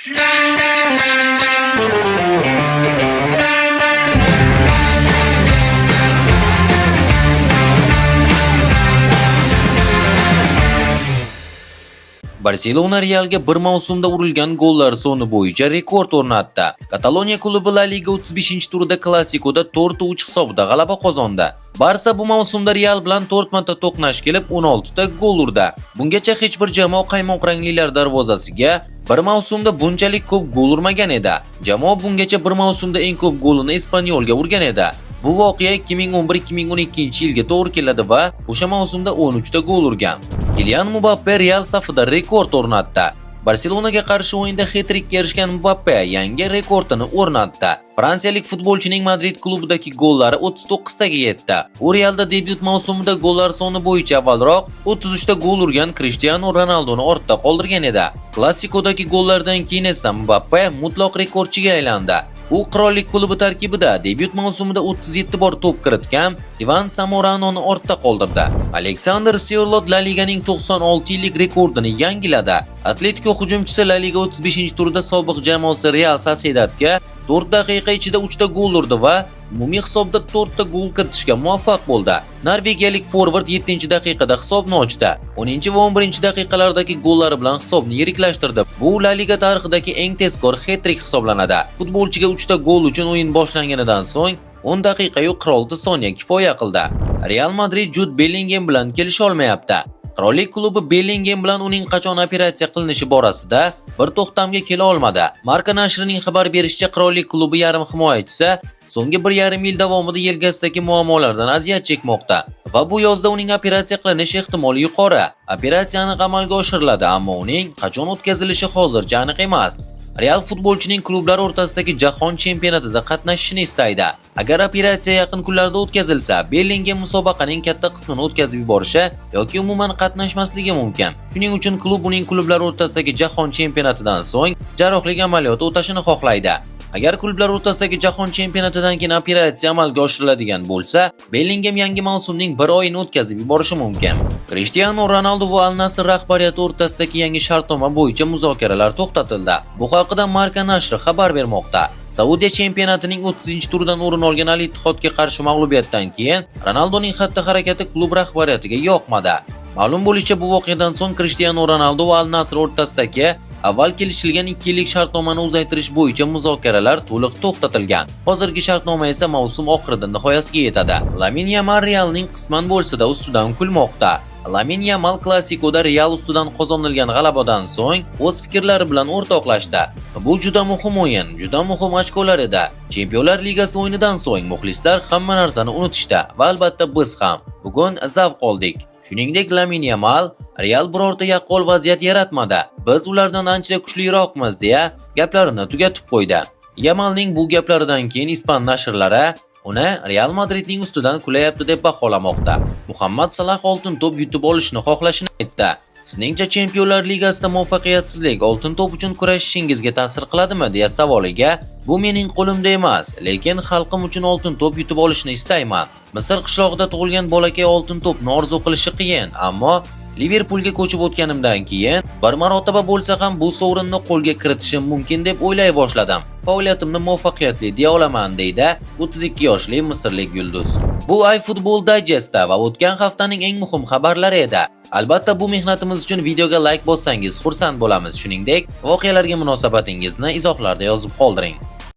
Barselona Realga bir mavsumda urilgan gollar soni bo'yicha rekord o'rnatdi. Kataloniya klubi La Liga 35-turida Klasikoda 4-3 hisobida g'alaba qozondi. Barsa bu mavsumda Real bilan 4 marta to'qnash kelib 16 ta gol urdi. Bungacha hech bir jamoa qaymoq ranglilar darvozasiga bir mavsumda bunchalik ko'p gol urmagan edi. Jamoa bungacha bir mavsumda eng ko'p golini Espanyolga urgan edi. Bu voqea 2011-2012 yilga to'g'ri keladi va o'sha mavsumda 13 ta gol urgan. Kylian Mbappe Real safida rekord o'rnatdi. Barselonaga qarshi o'yinda hat-trikka erishgan Mbappe yangi rekordini o'rnatdi. Fransiyalik futbolchining Madrid klubidagi gollari 39 taga yetdi. U Realda debyut mavsumida gollar soni bo'yicha avvalroq 33 ta gol urgan Cristiano Ronaldoni ortda qoldirgan edi. Klassikodagi gollardan keyin esa Mbappe mutlaq rekordchiga aylandi. U qirollik klubi tarkibida debyut mavsumida 37 bor to'p kiritgan Ivan Zamoranoni ortda qoldirdi. Alexander Sørloth La Liganing 96 yillik rekordini yangiladi. Atletico hujumchisi La Liga 35-turida sobiq jamoasi Real Sociedadga 4 daqiqa ichida 3 ta gol urdi va umumiy hisobda 4 ta gol kiritishga muvaffaq bo'ldi. Norvegiyalik forvard 7-daqiqada hisobni ochdi. 10 va 11-daqiqalardagi gollari bilan hisobni yiriklashtirdi. Bu La Liga tarixidagi eng tezkor hat-trick hisoblanadi. Futbolchiga 3 ta gol uchun o'yin boshlanganidan so'ng 10 daqiqa-yu 46 soniya kifoya qildi. Real Madrid Jude Bellingham bilan kelisha olmayapti. Qirollik klubi Bellingham bilan uning qachon operatsiya qilinishi borasida bir to'xtamga kela olmadi. Marca nashrining xabar berishicha, qirollik klubi yarim himoyachisi so'nggi 1,5 yil davomida yelkasidagi muammolardan aziyat chekmoqda va bu yozda uning operatsiya qilinish ehtimoli yuqori. Operatsiya aniq amalga oshiriladi, ammo uning qachon o'tkazilishi hozircha aniq emas. Real futbolchining klublar o'rtasidagi jahon chempionatida qatnashishini istaydi. Agar operatsiya yaqin kunlarda o'tkazilsa, Bellingham musobaqaning katta qismini o'tkazib yuborishi yoki umuman qatnashmasligi mumkin. Shuning uchun klub uning klublar o'rtasidagi jahon chempionatidan so'ng jarrohlik amaliyoti o'tashini xohlaydi. Agar klublar o'rtasidagi jahon chempionatidan keyin operatsiya amalga oshiriladigan bo'lsa, Bellingham yangi mavsumning bir oyini o'tkazib yuborishi mumkin. Cristiano Ronaldo va Al Nassr rahbariyati o'rtasidagi yangi shartnoma bo'yicha muzokaralar to'xtatildi. Bu haqida Marca nashri xabar bermoqda. Saudiya chempionatining 30-turidan o'rin olgan Al Ittihadga qarshi mag'lubiyatdan keyin Ronaldoning xatti-harakati klub rahbariyatiga yoqmadi. Ma'lum bo'lishicha, bu voqeadan so'ng Cristiano Ronaldo va Al Nassr o'rtasidagi avval kelishilgan 2 yillik shartnomani uzaytirish bo'yicha muzokaralar to'liq to'xtatilgan. Hozirgi shartnoma esa mavsum oxirida nihoyasiga yetadi. Lamine Yamal Realning qisman bo'lsa-da ustidan kulmoqda. Lamine Yamal Klasikoda Real ustidan qozonilgan g'alabadan so'ng o'z fikrlari bilan o'rtoqlashdi. Bu juda muhim o'yin, juda muhim ochkolar edi. Chempionlar Ligasi o'yinidan so'ng muxlislar hamma narsani unutishdi va albatta biz ham. Bugun zavq oldik. Shuningdek, Lamine Yamal Real birorta yaqqol vaziyat yaratmadi. Biz ulardan ancha kuchliroqmiz deya gaplarini tugatib qo'ydi. Yamalning bu gaplaridan keyin ispan nashrlari uni Real Madridning ustidan kulayapti deb baholamoqda. Muhammad Salah oltin to'p yutib olishni xohlashini aytdi. Sizningcha Chempionlar Ligasida muvaffaqiyatsizlik oltin to'p uchun kurashishingizga ta'sir qiladimi deya savoliga, bu mening qo'limda emas, lekin xalqim uchun oltin to'p yutib olishni istayman. Misr qishlog'ida tug'ilgan bolakay oltin to'pni orzu qilishi qiyin, ammo Liverpoolga ko'chib o'tganimdan keyin bir marotaba bo'lsa ham bu sovrinni qo'lga kiritishim mumkin deb o'ylay boshladim. Faoliyatimni muvaffaqiyatli deya olaman, deydi 32 yoshli misrlik yulduz. Bu iFootball Digestda va o'tgan haftaning eng muhim xabarlari edi. Albatta bu mehnatimiz uchun videoga like bossangiz xursand bo'lamiz. Shuningdek, voqealarga munosabatingizni izohlarda yozib qoldiring.